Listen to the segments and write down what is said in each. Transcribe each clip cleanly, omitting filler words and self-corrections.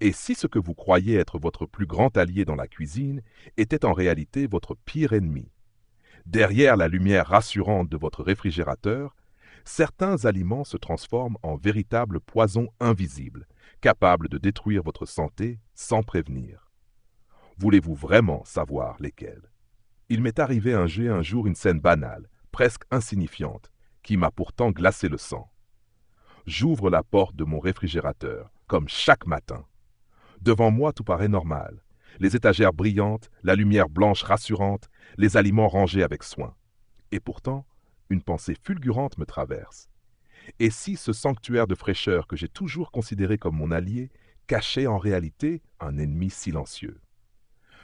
Et si ce que vous croyez être votre plus grand allié dans la cuisine était en réalité votre pire ennemi? Derrière la lumière rassurante de votre réfrigérateur, certains aliments se transforment en véritables poisons invisibles, capables de détruire votre santé sans prévenir. Voulez-vous vraiment savoir lesquels? Il m'est arrivé un jour une scène banale, presque insignifiante, qui m'a pourtant glacé le sang. J'ouvre la porte de mon réfrigérateur, comme chaque matin. Devant moi, tout paraît normal. Les étagères brillantes, la lumière blanche rassurante, les aliments rangés avec soin. Et pourtant, une pensée fulgurante me traverse. Et si ce sanctuaire de fraîcheur que j'ai toujours considéré comme mon allié cachait en réalité un ennemi silencieux?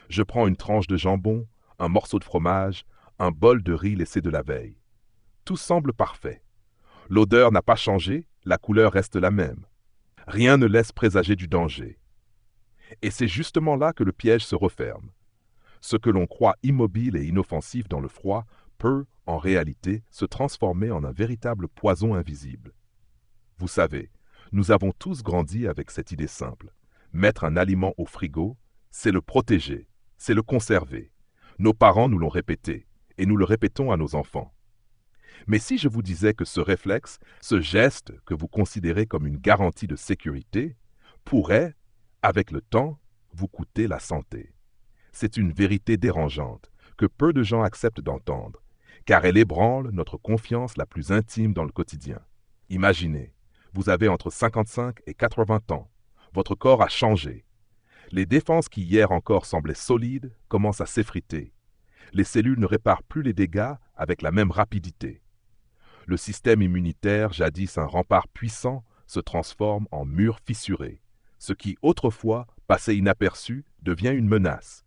Je prends une tranche de jambon, un morceau de fromage, un bol de riz laissé de la veille. Tout semble parfait. L'odeur n'a pas changé, la couleur reste la même. Rien ne laisse présager du danger. Et c'est justement là que le piège se referme. Ce que l'on croit immobile et inoffensif dans le froid peut, en réalité, se transformer en un véritable poison invisible. Vous savez, nous avons tous grandi avec cette idée simple. Mettre un aliment au frigo, c'est le protéger, c'est le conserver. Nos parents nous l'ont répété, et nous le répétons à nos enfants. Mais si je vous disais que ce réflexe, ce geste que vous considérez comme une garantie de sécurité, pourrait, avec le temps, vous coûter la santé. C'est une vérité dérangeante que peu de gens acceptent d'entendre, car elle ébranle notre confiance la plus intime dans le quotidien. Imaginez, vous avez entre 55 et 80 ans. Votre corps a changé. Les défenses qui hier encore semblaient solides commencent à s'effriter. Les cellules ne réparent plus les dégâts avec la même rapidité. Le système immunitaire, jadis un rempart puissant, se transforme en mur fissuré. Ce qui, autrefois, passait inaperçu, devient une menace.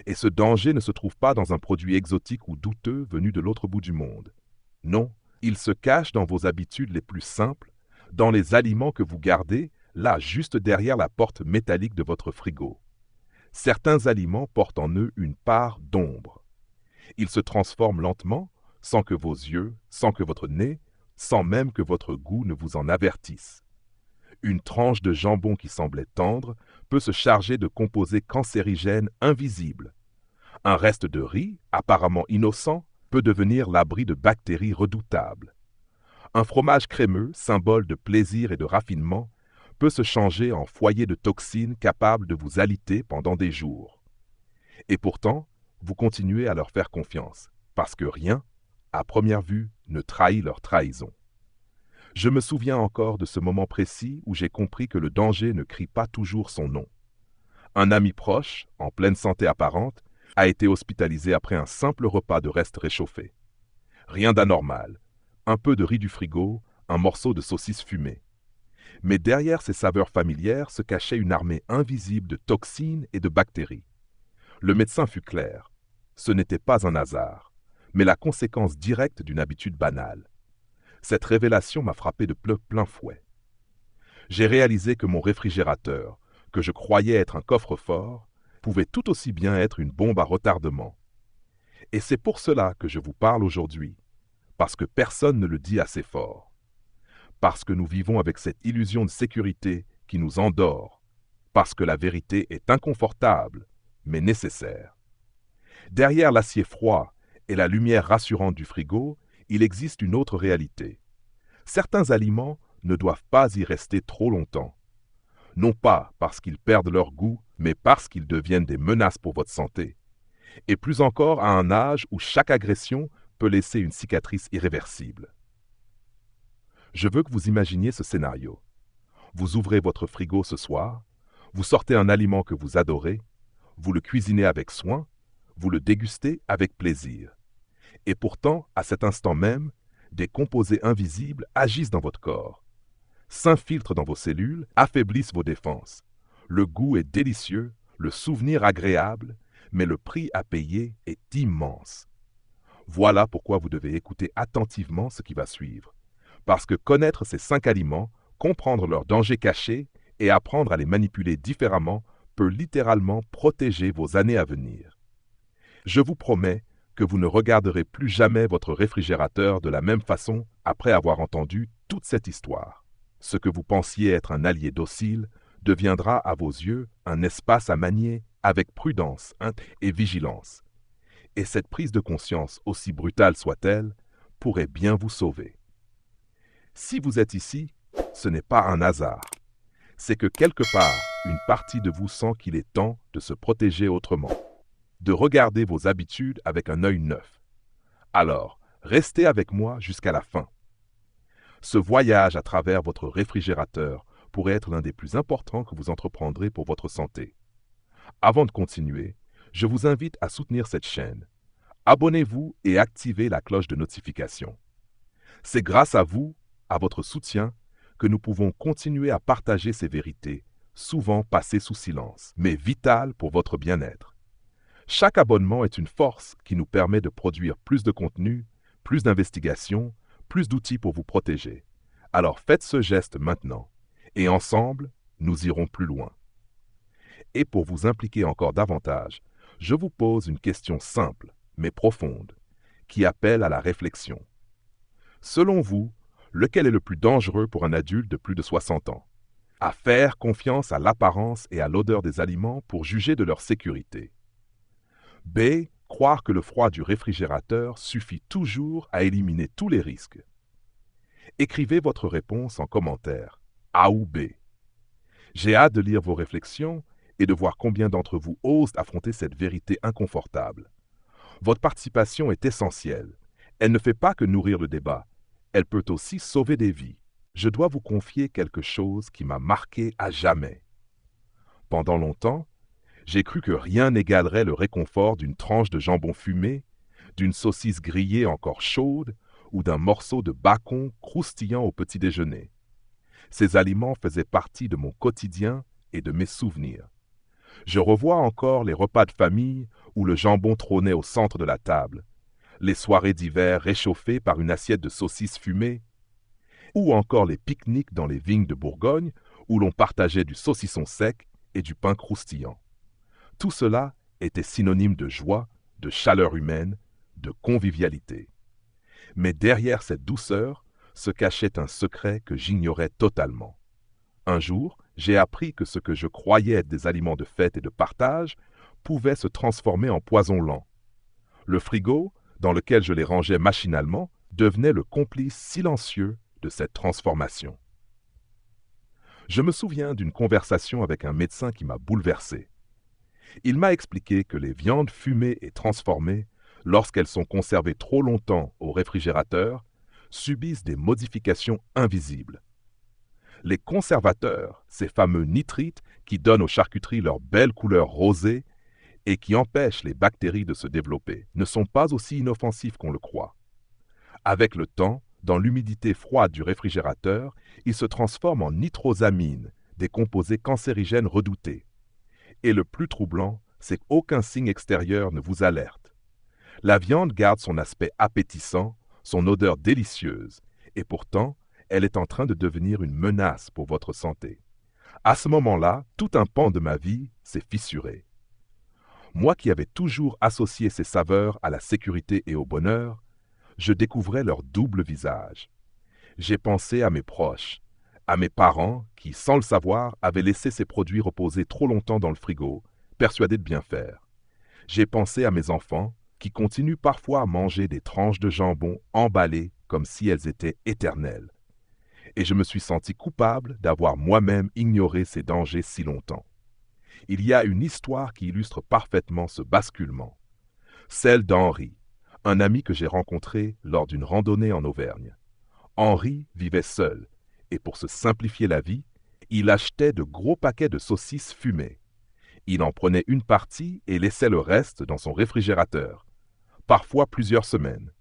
Et ce danger ne se trouve pas dans un produit exotique ou douteux venu de l'autre bout du monde. Non, il se cache dans vos habitudes les plus simples, dans les aliments que vous gardez, là juste derrière la porte métallique de votre frigo. Certains aliments portent en eux une part d'ombre. Ils se transforment lentement, sans que vos yeux, sans que votre nez, sans même que votre goût ne vous en avertisse. Une tranche de jambon qui semblait tendre peut se charger de composés cancérigènes invisibles. Un reste de riz, apparemment innocent, peut devenir l'abri de bactéries redoutables. Un fromage crémeux, symbole de plaisir et de raffinement, peut se changer en foyer de toxines capables de vous aliter pendant des jours. Et pourtant, vous continuez à leur faire confiance, parce que rien, à première vue, ne trahit leur trahison. Je me souviens encore de ce moment précis où j'ai compris que le danger ne crie pas toujours son nom. Un ami proche, en pleine santé apparente, a été hospitalisé après un simple repas de restes réchauffés. Rien d'anormal, un peu de riz du frigo, un morceau de saucisse fumée. Mais derrière ces saveurs familières se cachait une armée invisible de toxines et de bactéries. Le médecin fut clair. Ce n'était pas un hasard, mais la conséquence directe d'une habitude banale. Cette révélation m'a frappé de plein fouet. J'ai réalisé que mon réfrigérateur, que je croyais être un coffre-fort, pouvait tout aussi bien être une bombe à retardement. Et c'est pour cela que je vous parle aujourd'hui, parce que personne ne le dit assez fort. Parce que nous vivons avec cette illusion de sécurité qui nous endort, parce que la vérité est inconfortable, mais nécessaire. Derrière l'acier froid et la lumière rassurante du frigo, il existe une autre réalité. Certains aliments ne doivent pas y rester trop longtemps. Non pas parce qu'ils perdent leur goût, mais parce qu'ils deviennent des menaces pour votre santé. Et plus encore à un âge où chaque agression peut laisser une cicatrice irréversible. Je veux que vous imaginiez ce scénario. Vous ouvrez votre frigo ce soir, vous sortez un aliment que vous adorez, vous le cuisinez avec soin, vous le dégustez avec plaisir. Et pourtant, à cet instant même, des composés invisibles agissent dans votre corps, s'infiltrent dans vos cellules, affaiblissent vos défenses. Le goût est délicieux, le souvenir agréable, mais le prix à payer est immense. Voilà pourquoi vous devez écouter attentivement ce qui va suivre. Parce que connaître ces 5 aliments, comprendre leurs dangers cachés et apprendre à les manipuler différemment peut littéralement protéger vos années à venir. Je vous promets que vous ne regarderez plus jamais votre réfrigérateur de la même façon après avoir entendu toute cette histoire. Ce que vous pensiez être un allié docile deviendra à vos yeux un espace à manier avec prudence et vigilance. Et cette prise de conscience, aussi brutale soit-elle, pourrait bien vous sauver. Si vous êtes ici, ce n'est pas un hasard. C'est que quelque part, une partie de vous sent qu'il est temps de se protéger autrement, de regarder vos habitudes avec un œil neuf. Alors, restez avec moi jusqu'à la fin. Ce voyage à travers votre réfrigérateur pourrait être l'un des plus importants que vous entreprendrez pour votre santé. Avant de continuer, je vous invite à soutenir cette chaîne. Abonnez-vous et activez la cloche de notification. C'est grâce à vous, à votre soutien, que nous pouvons continuer à partager ces vérités, souvent passées sous silence, mais vitales pour votre bien-être. Chaque abonnement est une force qui nous permet de produire plus de contenu, plus d'investigations, plus d'outils pour vous protéger. Alors faites ce geste maintenant, et ensemble, nous irons plus loin. Et pour vous impliquer encore davantage, je vous pose une question simple, mais profonde, qui appelle à la réflexion. Selon vous, lequel est le plus dangereux pour un adulte de plus de 60 ans? À faire confiance à l'apparence et à l'odeur des aliments pour juger de leur sécurité. B. Croire que le froid du réfrigérateur suffit toujours à éliminer tous les risques. Écrivez votre réponse en commentaire, A ou B. J'ai hâte de lire vos réflexions et de voir combien d'entre vous osent affronter cette vérité inconfortable. Votre participation est essentielle. Elle ne fait pas que nourrir le débat. Elle peut aussi sauver des vies. Je dois vous confier quelque chose qui m'a marqué à jamais. Pendant longtemps, j'ai cru que rien n'égalerait le réconfort d'une tranche de jambon fumé, d'une saucisse grillée encore chaude ou d'un morceau de bacon croustillant au petit déjeuner. Ces aliments faisaient partie de mon quotidien et de mes souvenirs. Je revois encore les repas de famille où le jambon trônait au centre de la table, les soirées d'hiver réchauffées par une assiette de saucisses fumées, ou encore les pique-niques dans les vignes de Bourgogne où l'on partageait du saucisson sec et du pain croustillant. Tout cela était synonyme de joie, de chaleur humaine, de convivialité. Mais derrière cette douceur se cachait un secret que j'ignorais totalement. Un jour, j'ai appris que ce que je croyais être des aliments de fête et de partage pouvait se transformer en poison lent. Le frigo, dans lequel je les rangeais machinalement, devenait le complice silencieux de cette transformation. Je me souviens d'une conversation avec un médecin qui m'a bouleversé. Il m'a expliqué que les viandes fumées et transformées, lorsqu'elles sont conservées trop longtemps au réfrigérateur, subissent des modifications invisibles. Les conservateurs, ces fameux nitrites qui donnent aux charcuteries leur belle couleur rosée et qui empêchent les bactéries de se développer, ne sont pas aussi inoffensifs qu'on le croit. Avec le temps, dans l'humidité froide du réfrigérateur, ils se transforment en nitrosamines, des composés cancérigènes redoutés. Et le plus troublant, c'est qu'aucun signe extérieur ne vous alerte. La viande garde son aspect appétissant, son odeur délicieuse, et pourtant, elle est en train de devenir une menace pour votre santé. À ce moment-là, tout un pan de ma vie s'est fissuré. Moi qui avais toujours associé ces saveurs à la sécurité et au bonheur, je découvrais leur double visage. J'ai pensé à mes proches, à mes parents qui, sans le savoir, avaient laissé ces produits reposer trop longtemps dans le frigo, persuadés de bien faire. J'ai pensé à mes enfants qui continuent parfois à manger des tranches de jambon emballées comme si elles étaient éternelles. Et je me suis senti coupable d'avoir moi-même ignoré ces dangers si longtemps. Il y a une histoire qui illustre parfaitement ce basculement. Celle d'Henri, un ami que j'ai rencontré lors d'une randonnée en Auvergne. Henri vivait seul, et pour se simplifier la vie, il achetait de gros paquets de saucisses fumées. Il en prenait une partie et laissait le reste dans son réfrigérateur, parfois plusieurs semaines.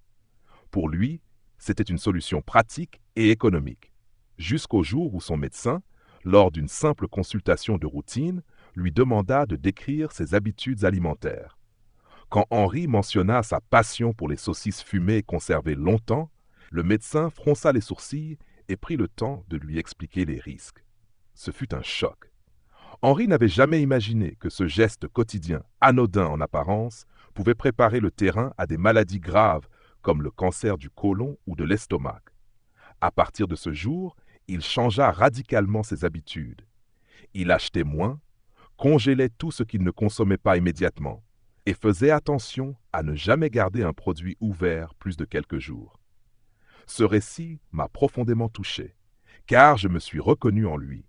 Pour lui, c'était une solution pratique et économique, jusqu'au jour où son médecin, lors d'une simple consultation de routine, lui demanda de décrire ses habitudes alimentaires. Quand Henri mentionna sa passion pour les saucisses fumées et conservées longtemps, le médecin fronça les sourcils et prit le temps de lui expliquer les risques. Ce fut un choc. Henri n'avait jamais imaginé que ce geste quotidien, anodin en apparence, pouvait préparer le terrain à des maladies graves comme le cancer du côlon ou de l'estomac. À partir de ce jour, il changea radicalement ses habitudes. Il achetait moins, congélait tout ce qu'il ne consommait pas immédiatement et faisait attention à ne jamais garder un produit ouvert plus de quelques jours. Ce récit m'a profondément touché, car je me suis reconnu en lui.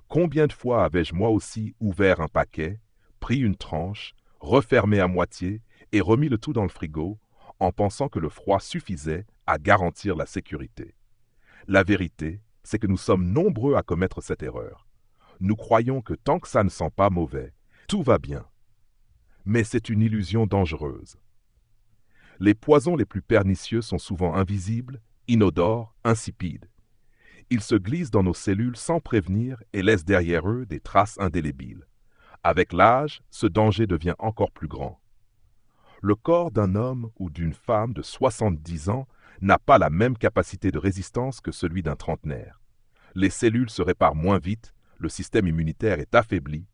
Combien de fois avais-je moi aussi ouvert un paquet, pris une tranche, refermé à moitié et remis le tout dans le frigo, en pensant que le froid suffisait à garantir la sécurité. La vérité, c'est que nous sommes nombreux à commettre cette erreur. Nous croyons que tant que ça ne sent pas mauvais, tout va bien. Mais c'est une illusion dangereuse. Les poisons les plus pernicieux sont souvent invisibles, inodores, insipides. Ils se glissent dans nos cellules sans prévenir et laissent derrière eux des traces indélébiles. Avec l'âge, ce danger devient encore plus grand. Le corps d'un homme ou d'une femme de 70 ans n'a pas la même capacité de résistance que celui d'un trentenaire. Les cellules se réparent moins vite, le système immunitaire est affaibli,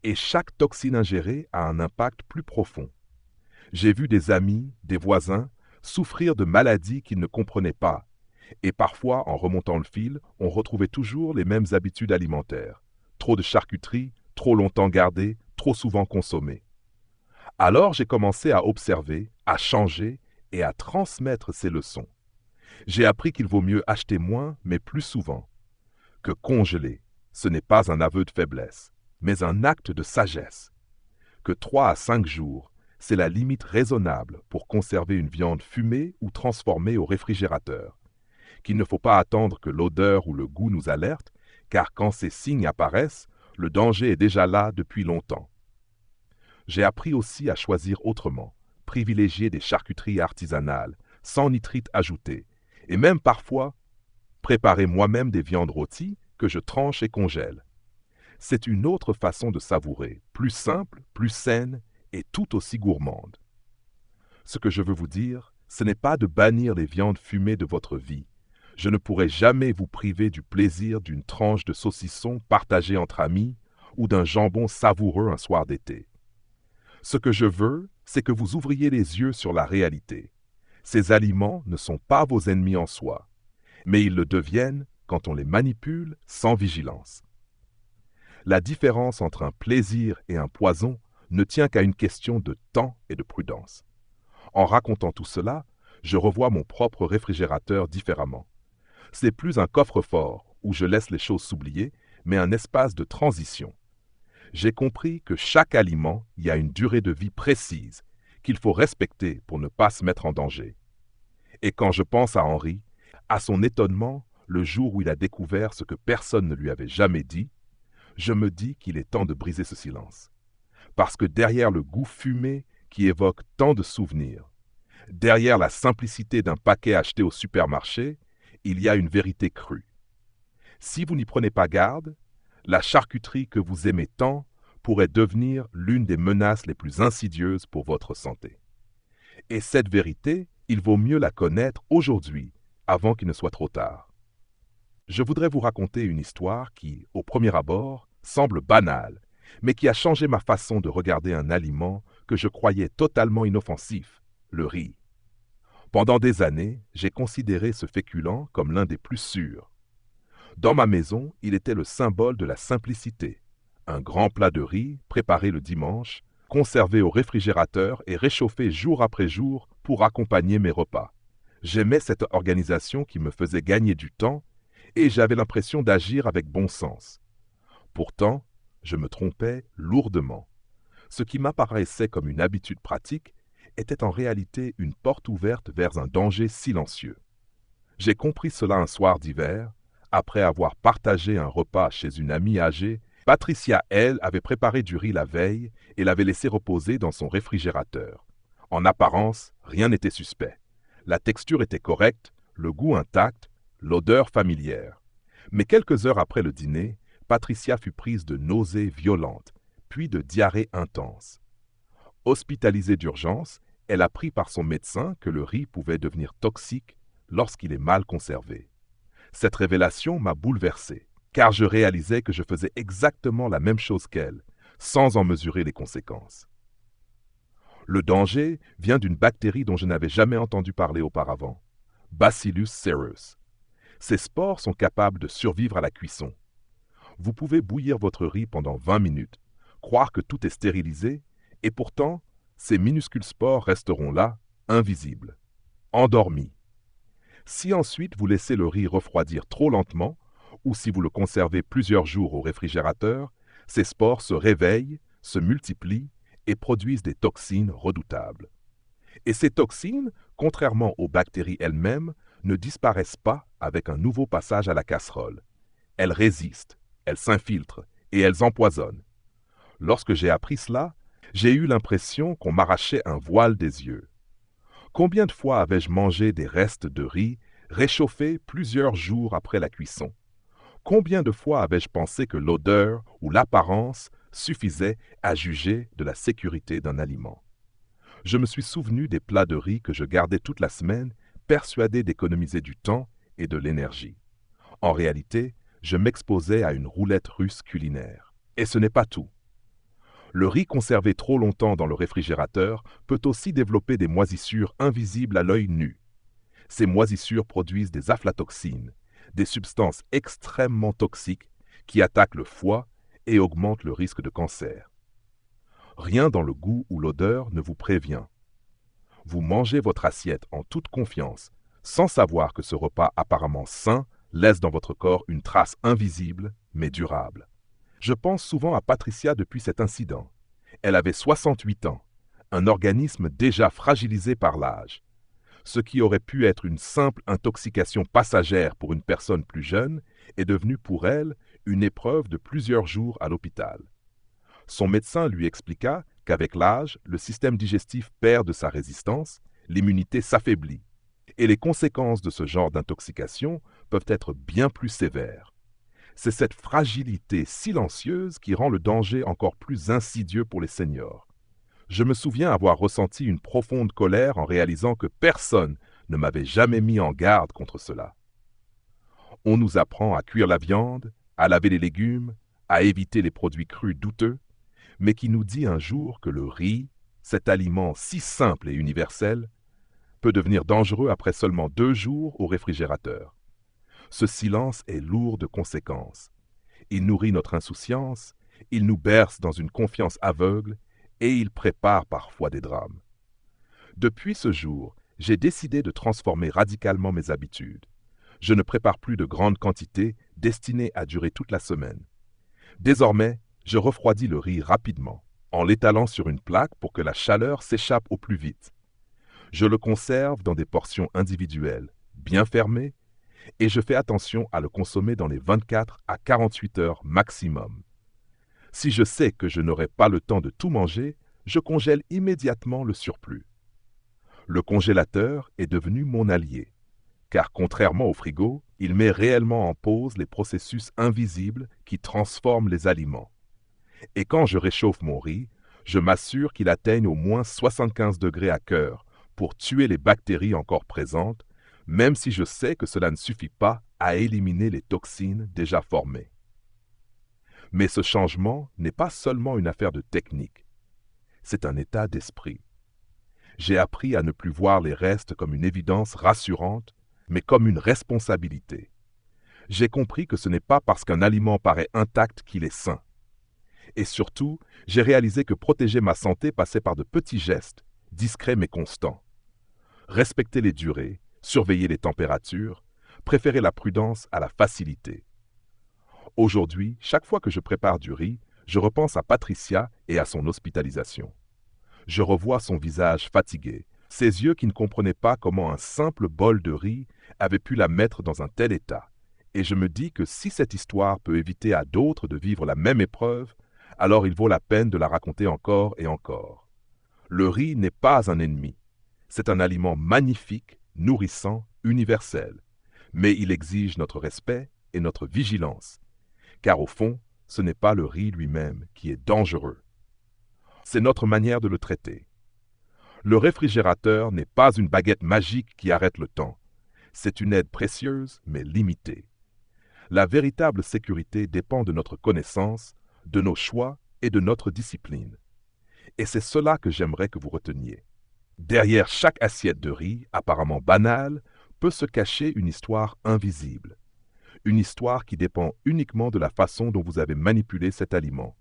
et chaque toxine ingérée a un impact plus profond. J'ai vu des amis, des voisins, souffrir de maladies qu'ils ne comprenaient pas, et parfois, en remontant le fil, on retrouvait toujours les mêmes habitudes alimentaires. Trop de charcuterie, trop longtemps gardée, trop souvent consommée. Alors j'ai commencé à observer, à changer et à transmettre ces leçons. J'ai appris qu'il vaut mieux acheter moins, mais plus souvent. Que congeler, ce n'est pas un aveu de faiblesse, mais un acte de sagesse. Que 3 à 5 jours, c'est la limite raisonnable pour conserver une viande fumée ou transformée au réfrigérateur. Qu'il ne faut pas attendre que l'odeur ou le goût nous alerte, car quand ces signes apparaissent, le danger est déjà là depuis longtemps. J'ai appris aussi à choisir autrement, privilégier des charcuteries artisanales, sans nitrite ajouté, et même parfois préparer moi-même des viandes rôties que je tranche et congèle. C'est une autre façon de savourer, plus simple, plus saine et tout aussi gourmande. Ce que je veux vous dire, ce n'est pas de bannir les viandes fumées de votre vie. Je ne pourrai jamais vous priver du plaisir d'une tranche de saucisson partagée entre amis ou d'un jambon savoureux un soir d'été. Ce que je veux, c'est que vous ouvriez les yeux sur la réalité. Ces aliments ne sont pas vos ennemis en soi, mais ils le deviennent quand on les manipule sans vigilance. La différence entre un plaisir et un poison ne tient qu'à une question de temps et de prudence. En racontant tout cela, je revois mon propre réfrigérateur différemment. Ce n'est plus un coffre-fort où je laisse les choses s'oublier, mais un espace de transition. J'ai compris que chaque aliment y a une durée de vie précise qu'il faut respecter pour ne pas se mettre en danger. Et quand je pense à Henri, à son étonnement le jour où il a découvert ce que personne ne lui avait jamais dit, je me dis qu'il est temps de briser ce silence. Parce que derrière le goût fumé qui évoque tant de souvenirs, derrière la simplicité d'un paquet acheté au supermarché, il y a une vérité crue. Si vous n'y prenez pas garde, la charcuterie que vous aimez tant pourrait devenir l'une des menaces les plus insidieuses pour votre santé. Et cette vérité, il vaut mieux la connaître aujourd'hui, avant qu'il ne soit trop tard. Je voudrais vous raconter une histoire qui, au premier abord, semble banale, mais qui a changé ma façon de regarder un aliment que je croyais totalement inoffensif, le riz. Pendant des années, j'ai considéré ce féculent comme l'un des plus sûrs. Dans ma maison, il était le symbole de la simplicité. Un grand plat de riz, préparé le dimanche, conservé au réfrigérateur et réchauffé jour après jour pour accompagner mes repas. J'aimais cette organisation qui me faisait gagner du temps et j'avais l'impression d'agir avec bon sens. Pourtant, je me trompais lourdement. Ce qui m'apparaissait comme une habitude pratique était en réalité une porte ouverte vers un danger silencieux. J'ai compris cela un soir d'hiver, après avoir partagé un repas chez une amie âgée. Patricia, elle, avait préparé du riz la veille et l'avait laissé reposer dans son réfrigérateur. En apparence, rien n'était suspect. La texture était correcte, le goût intact, l'odeur familière. Mais quelques heures après le dîner, Patricia fut prise de nausées violentes, puis de diarrhée intense. Hospitalisée d'urgence, elle apprit par son médecin que le riz pouvait devenir toxique lorsqu'il est mal conservé. Cette révélation m'a bouleversé, car je réalisais que je faisais exactement la même chose qu'elle, sans en mesurer les conséquences. Le danger vient d'une bactérie dont je n'avais jamais entendu parler auparavant, Bacillus cereus. Ces spores sont capables de survivre à la cuisson. Vous pouvez bouillir votre riz pendant 20 minutes, croire que tout est stérilisé, et pourtant, ces minuscules spores resteront là, invisibles, endormis. Si ensuite vous laissez le riz refroidir trop lentement, ou si vous le conservez plusieurs jours au réfrigérateur, ces spores se réveillent, se multiplient et produisent des toxines redoutables. Et ces toxines, contrairement aux bactéries elles-mêmes, ne disparaissent pas avec un nouveau passage à la casserole. Elles résistent, elles s'infiltrent et elles empoisonnent. Lorsque j'ai appris cela, j'ai eu l'impression qu'on m'arrachait un voile des yeux. Combien de fois avais-je mangé des restes de riz réchauffés plusieurs jours après la cuisson? Combien de fois avais-je pensé que l'odeur ou l'apparence suffisait à juger de la sécurité d'un aliment? Je me suis souvenu des plats de riz que je gardais toute la semaine, persuadé d'économiser du temps et de l'énergie. En réalité, je m'exposais à une roulette russe culinaire. Et ce n'est pas tout. Le riz conservé trop longtemps dans le réfrigérateur peut aussi développer des moisissures invisibles à l'œil nu. Ces moisissures produisent des aflatoxines, des substances extrêmement toxiques qui attaquent le foie et augmentent le risque de cancer. Rien dans le goût ou l'odeur ne vous prévient. Vous mangez votre assiette en toute confiance, sans savoir que ce repas apparemment sain laisse dans votre corps une trace invisible mais durable. Je pense souvent à Patricia depuis cet incident. Elle avait 68 ans, un organisme déjà fragilisé par l'âge. Ce qui aurait pu être une simple intoxication passagère pour une personne plus jeune est devenu pour elle une épreuve de plusieurs jours à l'hôpital. Son médecin lui expliqua qu'avec l'âge, le système digestif perd de sa résistance, l'immunité s'affaiblit, et les conséquences de ce genre d'intoxication peuvent être bien plus sévères. C'est cette fragilité silencieuse qui rend le danger encore plus insidieux pour les seniors. Je me souviens avoir ressenti une profonde colère en réalisant que personne ne m'avait jamais mis en garde contre cela. On nous apprend à cuire la viande, à laver les légumes, à éviter les produits crus douteux, mais qui nous dit un jour que le riz, cet aliment si simple et universel, peut devenir dangereux après seulement 2 jours au réfrigérateur. Ce silence est lourd de conséquences. Il nourrit notre insouciance, il nous berce dans une confiance aveugle et il prépare parfois des drames. Depuis ce jour, j'ai décidé de transformer radicalement mes habitudes. Je ne prépare plus de grandes quantités destinées à durer toute la semaine. Désormais, je refroidis le riz rapidement, en l'étalant sur une plaque pour que la chaleur s'échappe au plus vite. Je le conserve dans des portions individuelles, bien fermées, et je fais attention à le consommer dans les 24 à 48 heures maximum. Si je sais que je n'aurai pas le temps de tout manger, je congèle immédiatement le surplus. Le congélateur est devenu mon allié, car contrairement au frigo, il met réellement en pause les processus invisibles qui transforment les aliments. Et quand je réchauffe mon riz, je m'assure qu'il atteigne au moins 75 degrés à cœur pour tuer les bactéries encore présentes, même si je sais que cela ne suffit pas à éliminer les toxines déjà formées. Mais ce changement n'est pas seulement une affaire de technique, c'est un état d'esprit. J'ai appris à ne plus voir les restes comme une évidence rassurante, mais comme une responsabilité. J'ai compris que ce n'est pas parce qu'un aliment paraît intact qu'il est sain. Et surtout, j'ai réalisé que protéger ma santé passait par de petits gestes, discrets mais constants. Respecter les durées, surveiller les températures, préférer la prudence à la facilité. Aujourd'hui, chaque fois que je prépare du riz, je repense à Patricia et à son hospitalisation. Je revois son visage fatigué, ses yeux qui ne comprenaient pas comment un simple bol de riz avait pu la mettre dans un tel état. Et je me dis que si cette histoire peut éviter à d'autres de vivre la même épreuve, alors il vaut la peine de la raconter encore et encore. Le riz n'est pas un ennemi. C'est un aliment magnifique, nourrissant, universel. Mais il exige notre respect et notre vigilance. Car au fond, ce n'est pas le riz lui-même qui est dangereux. C'est notre manière de le traiter. Le réfrigérateur n'est pas une baguette magique qui arrête le temps. C'est une aide précieuse, mais limitée. La véritable sécurité dépend de notre connaissance, de nos choix et de notre discipline. Et c'est cela que j'aimerais que vous reteniez. Derrière chaque assiette de riz, apparemment banale, peut se cacher une histoire invisible. Une histoire qui dépend uniquement de la façon dont vous avez manipulé cet aliment.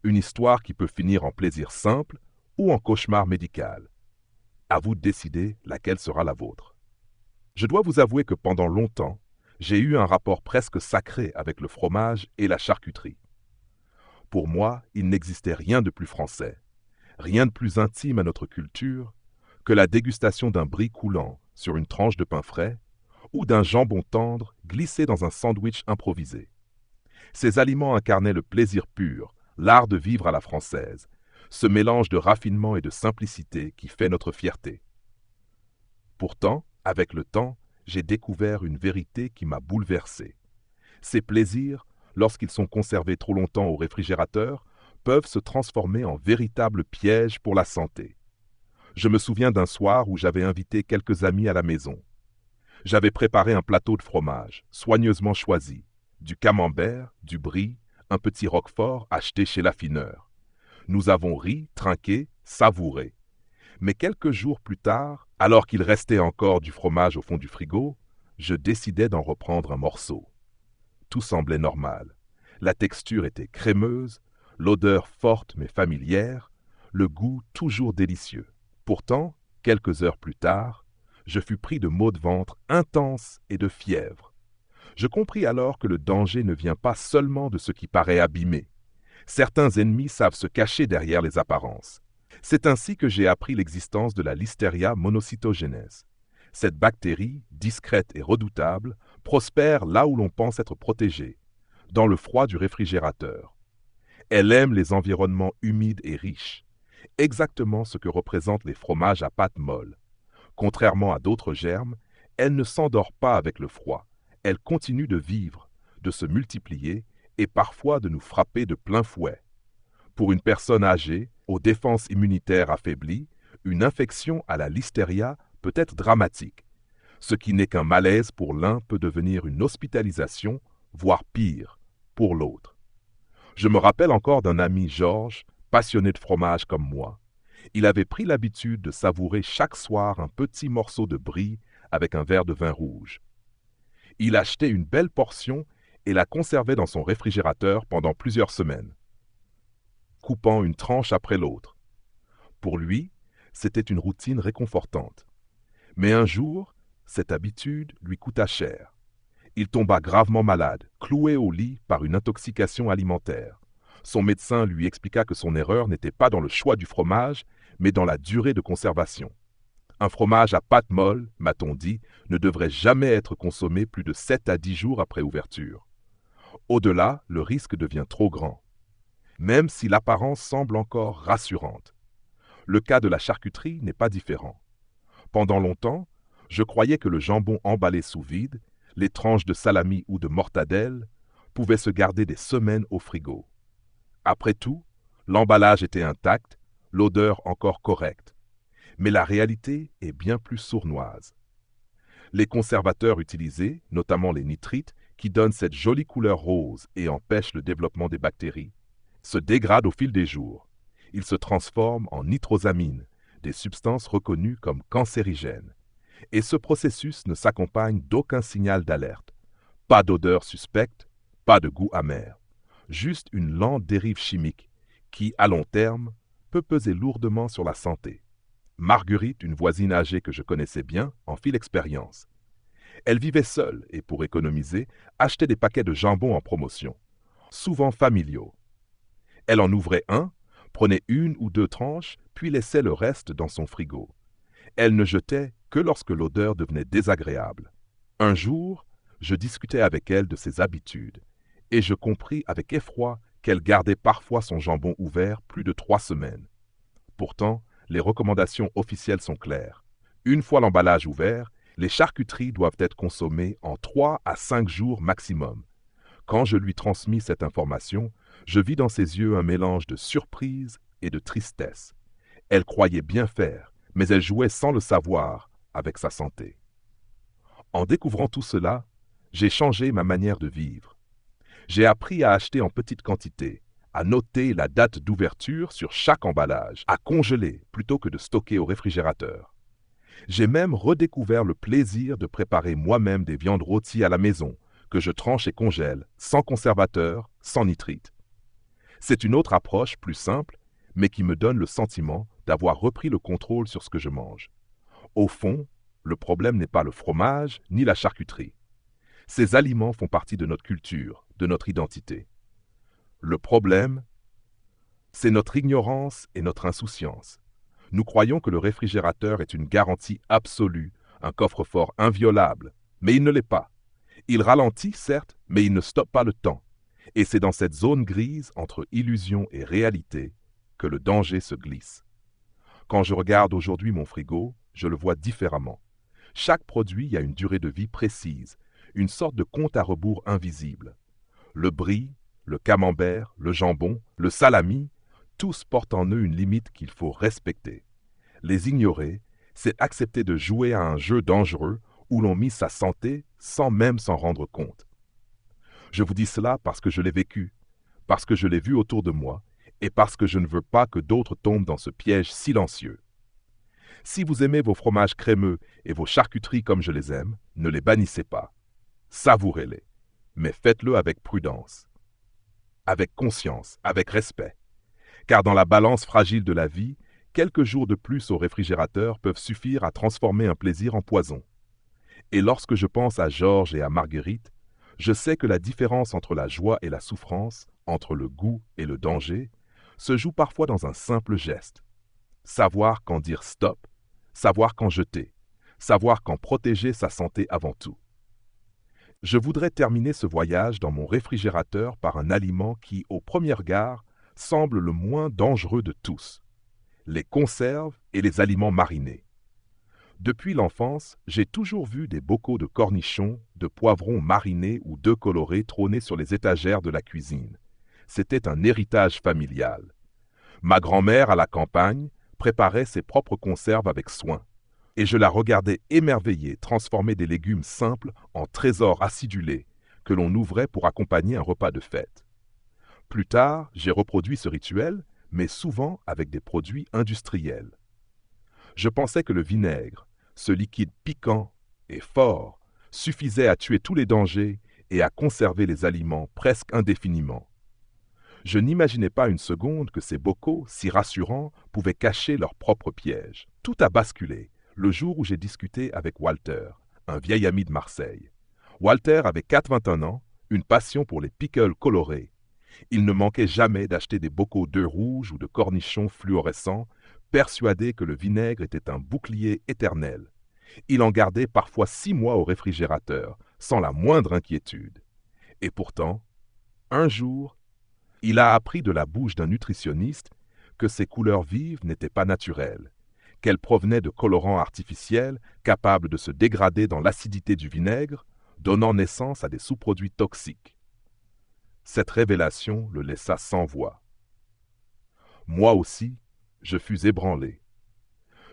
Une histoire qui peut finir en plaisir simple ou en cauchemar médical. À vous de décider laquelle sera la vôtre. Je dois vous avouer que pendant longtemps, j'ai eu un rapport presque sacré avec le fromage et la charcuterie. Pour moi, il n'existait rien de plus français, rien de plus intime à notre culture que la dégustation d'un brie coulant sur une tranche de pain frais ou d'un jambon tendre glissé dans un sandwich improvisé. Ces aliments incarnaient le plaisir pur, l'art de vivre à la française, ce mélange de raffinement et de simplicité qui fait notre fierté. Pourtant, avec le temps, j'ai découvert une vérité qui m'a bouleversé. Ces plaisirs, lorsqu'ils sont conservés trop longtemps au réfrigérateur, peuvent se transformer en véritables pièges pour la santé. Je me souviens d'un soir où j'avais invité quelques amis à la maison. J'avais préparé un plateau de fromage, soigneusement choisi, du camembert, du brie, un petit roquefort acheté chez l'affineur. Nous avons ri, trinqué, savouré. Mais quelques jours plus tard, alors qu'il restait encore du fromage au fond du frigo, je décidai d'en reprendre un morceau. Tout semblait normal. La texture était crémeuse, l'odeur forte mais familière, le goût toujours délicieux. Pourtant, quelques heures plus tard, je fus pris de maux de ventre intenses et de fièvre. Je compris alors que le danger ne vient pas seulement de ce qui paraît abîmé. Certains ennemis savent se cacher derrière les apparences. C'est ainsi que j'ai appris l'existence de la Listeria monocytogenes. Cette bactérie, discrète et redoutable, prospère là où l'on pense être protégé, dans le froid du réfrigérateur. Elle aime les environnements humides et riches, exactement ce que représentent les fromages à pâte molle. Contrairement à d'autres germes, elle ne s'endort pas avec le froid. Elle continue de vivre, de se multiplier et parfois de nous frapper de plein fouet. Pour une personne âgée, aux défenses immunitaires affaiblies, une infection à la listeria peut être dramatique. Ce qui n'est qu'un malaise pour l'un peut devenir une hospitalisation, voire pire, pour l'autre. Je me rappelle encore d'un ami Georges, passionné de fromage comme moi. Il avait pris l'habitude de savourer chaque soir un petit morceau de brie avec un verre de vin rouge. Il achetait une belle portion et la conservait dans son réfrigérateur pendant plusieurs semaines, coupant une tranche après l'autre. Pour lui, c'était une routine réconfortante. Mais un jour, cette habitude lui coûta cher. Il tomba gravement malade, cloué au lit par une intoxication alimentaire. Son médecin lui expliqua que son erreur n'était pas dans le choix du fromage, mais dans la durée de conservation. Un fromage à pâte molle, m'a-t-on dit, ne devrait jamais être consommé plus de 7 à 10 jours après ouverture. Au-delà, le risque devient trop grand. Même si l'apparence semble encore rassurante. Le cas de la charcuterie n'est pas différent. Pendant longtemps, je croyais que le jambon emballé sous vide, les tranches de salami ou de mortadelle, pouvaient se garder des semaines au frigo. Après tout, l'emballage était intact, l'odeur encore correcte. Mais la réalité est bien plus sournoise. Les conservateurs utilisés, notamment les nitrites, qui donnent cette jolie couleur rose et empêchent le développement des bactéries, se dégradent au fil des jours. Ils se transforment en nitrosamines, des substances reconnues comme cancérigènes. Et ce processus ne s'accompagne d'aucun signal d'alerte. Pas d'odeur suspecte, pas de goût amer. Juste une lente dérive chimique qui, à long terme, peut peser lourdement sur la santé. Marguerite, une voisine âgée que je connaissais bien, en fit l'expérience. Elle vivait seule et, pour économiser, achetait des paquets de jambon en promotion, souvent familiaux. Elle en ouvrait un, prenait 1 ou 2 tranches, puis laissait le reste dans son frigo. Elle ne jetait que lorsque l'odeur devenait désagréable. Un jour, je discutais avec elle de ses habitudes, et je compris avec effroi qu'elle gardait parfois son jambon ouvert plus de 3 semaines. Pourtant, les recommandations officielles sont claires. Une fois l'emballage ouvert, les charcuteries doivent être consommées en 3 à 5 jours maximum. Quand je lui transmis cette information, je vis dans ses yeux un mélange de surprise et de tristesse. Elle croyait bien faire, mais elle jouait sans le savoir avec sa santé. En découvrant tout cela, j'ai changé ma manière de vivre. J'ai appris à acheter en petite quantité, à noter la date d'ouverture sur chaque emballage, à congeler plutôt que de stocker au réfrigérateur. J'ai même redécouvert le plaisir de préparer moi-même des viandes rôties à la maison, que je tranche et congèle, sans conservateur, sans nitrite. C'est une autre approche plus simple, mais qui me donne le sentiment d'avoir repris le contrôle sur ce que je mange. Au fond, le problème n'est pas le fromage ni la charcuterie. Ces aliments font partie de notre culture, de notre identité. Le problème, c'est notre ignorance et notre insouciance. Nous croyons que le réfrigérateur est une garantie absolue, un coffre-fort inviolable, mais il ne l'est pas. Il ralentit, certes, mais il ne stoppe pas le temps. Et c'est dans cette zone grise entre illusion et réalité que le danger se glisse. Quand je regarde aujourd'hui mon frigo, je le vois différemment. Chaque produit a une durée de vie précise, une sorte de compte à rebours invisible. Le brie, le camembert, le jambon, le salami, tous portent en eux une limite qu'il faut respecter. Les ignorer, c'est accepter de jouer à un jeu dangereux où l'on mise sa santé sans même s'en rendre compte. Je vous dis cela parce que je l'ai vécu, parce que je l'ai vu autour de moi et parce que je ne veux pas que d'autres tombent dans ce piège silencieux. Si vous aimez vos fromages crémeux et vos charcuteries comme je les aime, ne les bannissez pas. Savourez-les, mais faites-le avec prudence, avec conscience, avec respect. Car dans la balance fragile de la vie, quelques jours de plus au réfrigérateur peuvent suffire à transformer un plaisir en poison. Et lorsque je pense à Georges et à Marguerite, je sais que la différence entre la joie et la souffrance, entre le goût et le danger, se joue parfois dans un simple geste. Savoir quand dire stop, savoir quand jeter, savoir quand protéger sa santé avant tout. Je voudrais terminer ce voyage dans mon réfrigérateur par un aliment qui, au premier regard, semble le moins dangereux de tous, les conserves et les aliments marinés. Depuis l'enfance, j'ai toujours vu des bocaux de cornichons, de poivrons marinés ou d'œufs colorés trôner sur les étagères de la cuisine. C'était un héritage familial. Ma grand-mère, à la campagne, préparait ses propres conserves avec soin, et je la regardais émerveillée transformer des légumes simples en trésors acidulés que l'on ouvrait pour accompagner un repas de fête. Plus tard, j'ai reproduit ce rituel, mais souvent avec des produits industriels. Je pensais que le vinaigre, ce liquide piquant et fort, suffisait à tuer tous les dangers et à conserver les aliments presque indéfiniment. Je n'imaginais pas une seconde que ces bocaux, si rassurants, pouvaient cacher leur propre piège. Tout a basculé le jour où j'ai discuté avec Walter, un vieil ami de Marseille. Walter avait 81 ans, une passion pour les pickles colorés. Il ne manquait jamais d'acheter des bocaux d'œufs rouges ou de cornichons fluorescents, persuadé que le vinaigre était un bouclier éternel. Il en gardait parfois 6 mois au réfrigérateur, sans la moindre inquiétude. Et pourtant, un jour, il a appris de la bouche d'un nutritionniste que ces couleurs vives n'étaient pas naturelles, qu'elles provenaient de colorants artificiels capables de se dégrader dans l'acidité du vinaigre, donnant naissance à des sous-produits toxiques. Cette révélation le laissa sans voix. Moi aussi, je fus ébranlé.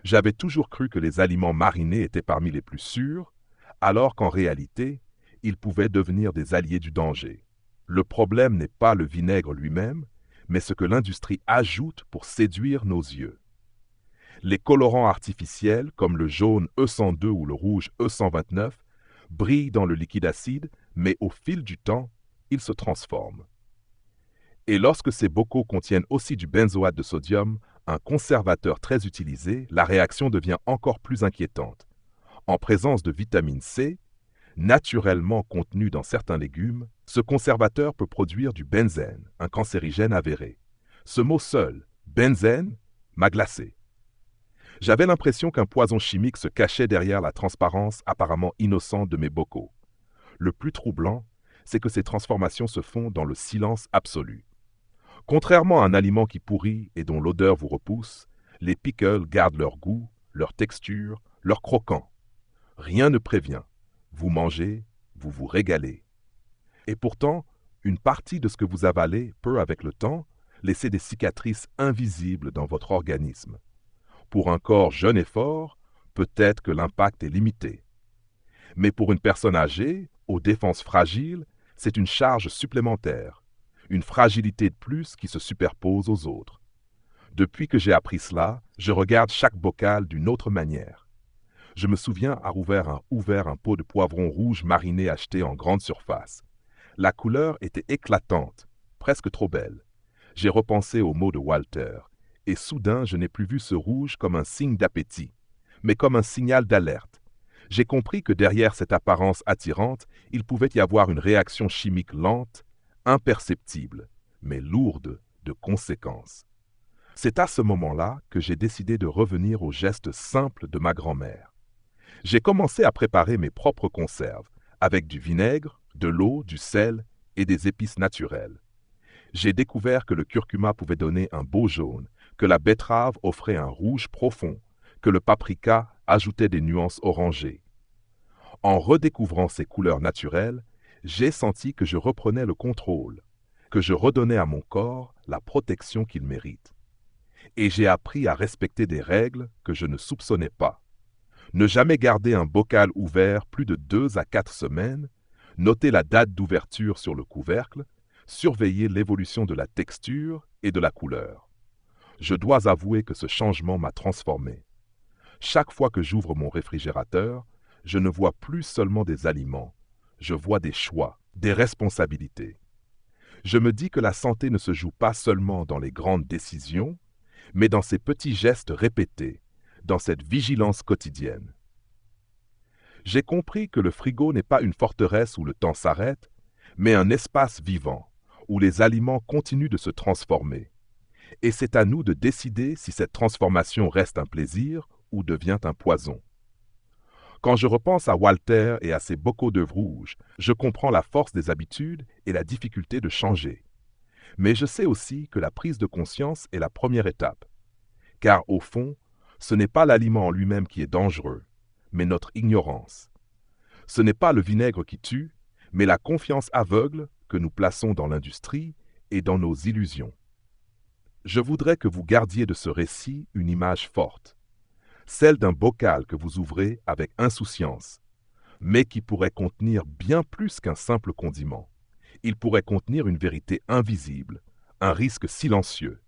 J'avais toujours cru que les aliments marinés étaient parmi les plus sûrs, alors qu'en réalité, ils pouvaient devenir des alliés du danger. Le problème n'est pas le vinaigre lui-même, mais ce que l'industrie ajoute pour séduire nos yeux. Les colorants artificiels, comme le jaune E102 ou le rouge E129, brillent dans le liquide acide, mais au fil du temps, ils se transforment. Et lorsque ces bocaux contiennent aussi du benzoate de sodium, un conservateur très utilisé, la réaction devient encore plus inquiétante. En présence de vitamine C, naturellement contenue dans certains légumes, ce conservateur peut produire du benzène, un cancérigène avéré. Ce mot seul, benzène, m'a glacé. J'avais l'impression qu'un poison chimique se cachait derrière la transparence apparemment innocente de mes bocaux. Le plus troublant, c'est que ces transformations se font dans le silence absolu. Contrairement à un aliment qui pourrit et dont l'odeur vous repousse, les pickles gardent leur goût, leur texture, leur croquant. Rien ne prévient. Vous mangez, vous vous régalez. Et pourtant, une partie de ce que vous avalez peut, avec le temps, laisser des cicatrices invisibles dans votre organisme. Pour un corps jeune et fort, peut-être que l'impact est limité. Mais pour une personne âgée, aux défenses fragiles, c'est une charge supplémentaire, une fragilité de plus qui se superpose aux autres. Depuis que j'ai appris cela, je regarde chaque bocal d'une autre manière. Je me souviens avoir ouvert un pot de poivron rouge mariné acheté en grande surface. La couleur était éclatante, presque trop belle. J'ai repensé aux mots de Walter, et soudain je n'ai plus vu ce rouge comme un signe d'appétit, mais comme un signal d'alerte. J'ai compris que derrière cette apparence attirante, il pouvait y avoir une réaction chimique lente, imperceptible, mais lourde de conséquences. C'est à ce moment-là que j'ai décidé de revenir aux gestes simples de ma grand-mère. J'ai commencé à préparer mes propres conserves, avec du vinaigre, de l'eau, du sel et des épices naturelles. J'ai découvert que le curcuma pouvait donner un beau jaune, que la betterave offrait un rouge profond, que le paprika ajoutait des nuances orangées. En redécouvrant ces couleurs naturelles, j'ai senti que je reprenais le contrôle, que je redonnais à mon corps la protection qu'il mérite. Et j'ai appris à respecter des règles que je ne soupçonnais pas. Ne jamais garder un bocal ouvert plus de 2 à 4 semaines, noter la date d'ouverture sur le couvercle, surveiller l'évolution de la texture et de la couleur. Je dois avouer que ce changement m'a transformé. Chaque fois que j'ouvre mon réfrigérateur, je ne vois plus seulement des aliments, je vois des choix, des responsabilités. Je me dis que la santé ne se joue pas seulement dans les grandes décisions, mais dans ces petits gestes répétés, dans cette vigilance quotidienne. J'ai compris que le frigo n'est pas une forteresse où le temps s'arrête, mais un espace vivant, où les aliments continuent de se transformer. Et c'est à nous de décider si cette transformation reste un plaisir ou devient un poison. Quand je repense à Walter et à ses bocaux d'œufs rouges, je comprends la force des habitudes et la difficulté de changer. Mais je sais aussi que la prise de conscience est la première étape. Car au fond, ce n'est pas l'aliment en lui-même qui est dangereux, mais notre ignorance. Ce n'est pas le vinaigre qui tue, mais la confiance aveugle que nous plaçons dans l'industrie et dans nos illusions. Je voudrais que vous gardiez de ce récit une image forte, celle d'un bocal que vous ouvrez avec insouciance, mais qui pourrait contenir bien plus qu'un simple condiment. Il pourrait contenir une vérité invisible, un risque silencieux.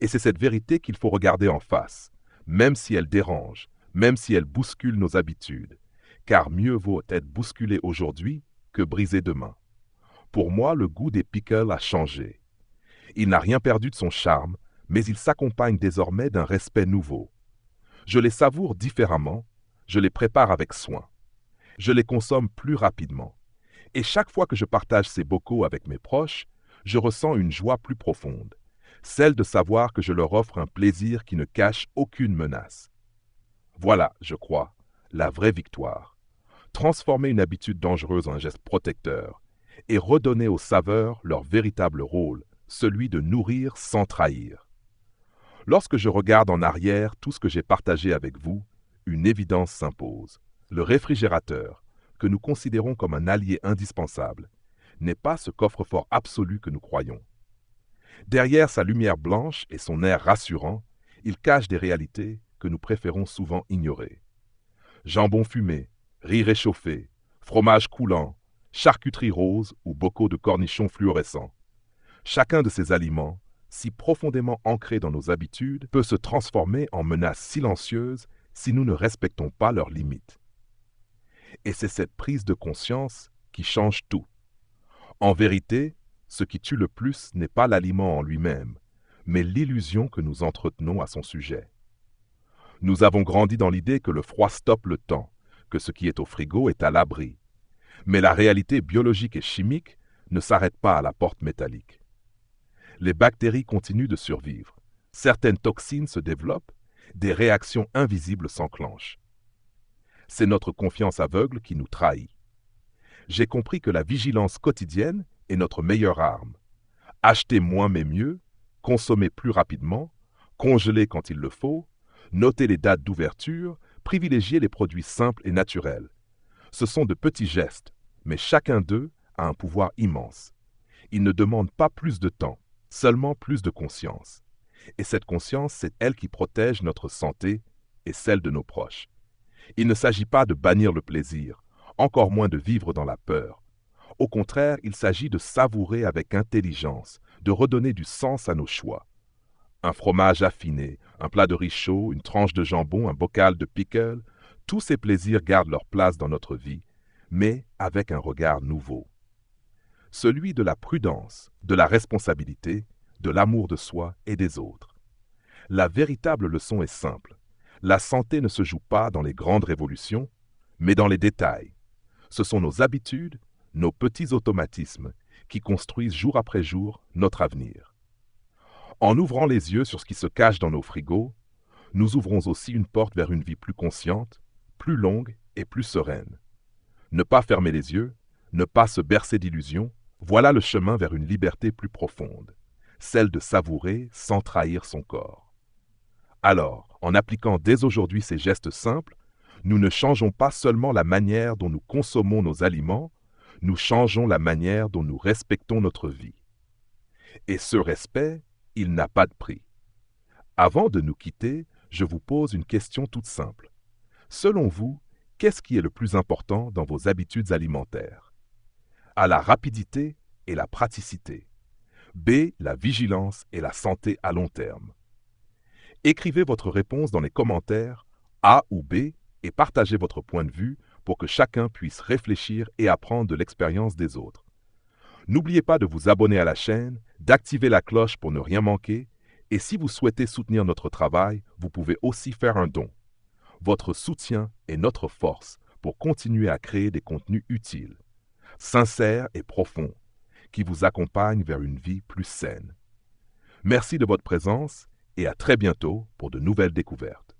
Et c'est cette vérité qu'il faut regarder en face, même si elle dérange, même si elle bouscule nos habitudes, car mieux vaut être bousculé aujourd'hui que brisé demain. Pour moi, le goût des pickles a changé. Il n'a rien perdu de son charme, mais il s'accompagne désormais d'un respect nouveau. Je les savoure différemment, je les prépare avec soin. Je les consomme plus rapidement. Et chaque fois que je partage ces bocaux avec mes proches, je ressens une joie plus profonde, celle de savoir que je leur offre un plaisir qui ne cache aucune menace. Voilà, je crois, la vraie victoire. Transformer une habitude dangereuse en un geste protecteur et redonner aux saveurs leur véritable rôle, celui de nourrir sans trahir. Lorsque je regarde en arrière tout ce que j'ai partagé avec vous, une évidence s'impose. Le réfrigérateur, que nous considérons comme un allié indispensable, n'est pas ce coffre-fort absolu que nous croyons. Derrière sa lumière blanche et son air rassurant, il cache des réalités que nous préférons souvent ignorer. Jambon fumé, riz réchauffé, fromage coulant, charcuterie rose ou bocaux de cornichons fluorescents. Chacun de ces aliments, si profondément ancrés dans nos habitudes, peut se transformer en menace silencieuse si nous ne respectons pas leurs limites. Et c'est cette prise de conscience qui change tout. En vérité, ce qui tue le plus n'est pas l'aliment en lui-même, mais l'illusion que nous entretenons à son sujet. Nous avons grandi dans l'idée que le froid stoppe le temps, que ce qui est au frigo est à l'abri. Mais la réalité biologique et chimique ne s'arrête pas à la porte métallique. Les bactéries continuent de survivre. Certaines toxines se développent, des réactions invisibles s'enclenchent. C'est notre confiance aveugle qui nous trahit. J'ai compris que la vigilance quotidienne est notre meilleure arme. Acheter moins mais mieux, consommer plus rapidement, congeler quand il le faut, noter les dates d'ouverture, privilégier les produits simples et naturels. Ce sont de petits gestes, mais chacun d'eux a un pouvoir immense. Ils ne demandent pas plus de temps, seulement plus de conscience. Et cette conscience, c'est elle qui protège notre santé et celle de nos proches. Il ne s'agit pas de bannir le plaisir, encore moins de vivre dans la peur. Au contraire, il s'agit de savourer avec intelligence, de redonner du sens à nos choix. Un fromage affiné, un plat de riz chaud, une tranche de jambon, un bocal de pickles, Tous ces plaisirs gardent leur place dans notre vie, mais avec un regard nouveau. Celui de la prudence, de la responsabilité, de l'amour de soi et des autres. La véritable leçon est simple. La santé ne se joue pas dans les grandes révolutions, mais dans les détails. Ce sont nos habitudes, nos petits automatismes, qui construisent jour après jour notre avenir. En ouvrant les yeux sur ce qui se cache dans nos frigos, nous ouvrons aussi une porte vers une vie plus consciente, plus longue et plus sereine. Ne pas fermer les yeux, ne pas se bercer d'illusions, voilà le chemin vers une liberté plus profonde, celle de savourer sans trahir son corps. Alors, en appliquant dès aujourd'hui ces gestes simples, nous ne changeons pas seulement la manière dont nous consommons nos aliments, nous changeons la manière dont nous respectons notre vie. Et ce respect, il n'a pas de prix. Avant de nous quitter, je vous pose une question toute simple. Selon vous, qu'est-ce qui est le plus important dans vos habitudes alimentaires? A, la rapidité et la praticité. B, la vigilance et la santé à long terme. Écrivez votre réponse dans les commentaires A ou B et partagez votre point de vue pour que chacun puisse réfléchir et apprendre de l'expérience des autres. N'oubliez pas de vous abonner à la chaîne, d'activer la cloche pour ne rien manquer, et si vous souhaitez soutenir notre travail, vous pouvez aussi faire un don. Votre soutien est notre force pour continuer à créer des contenus utiles, sincères et profonds, qui vous accompagnent vers une vie plus saine. Merci de votre présence et à très bientôt pour de nouvelles découvertes.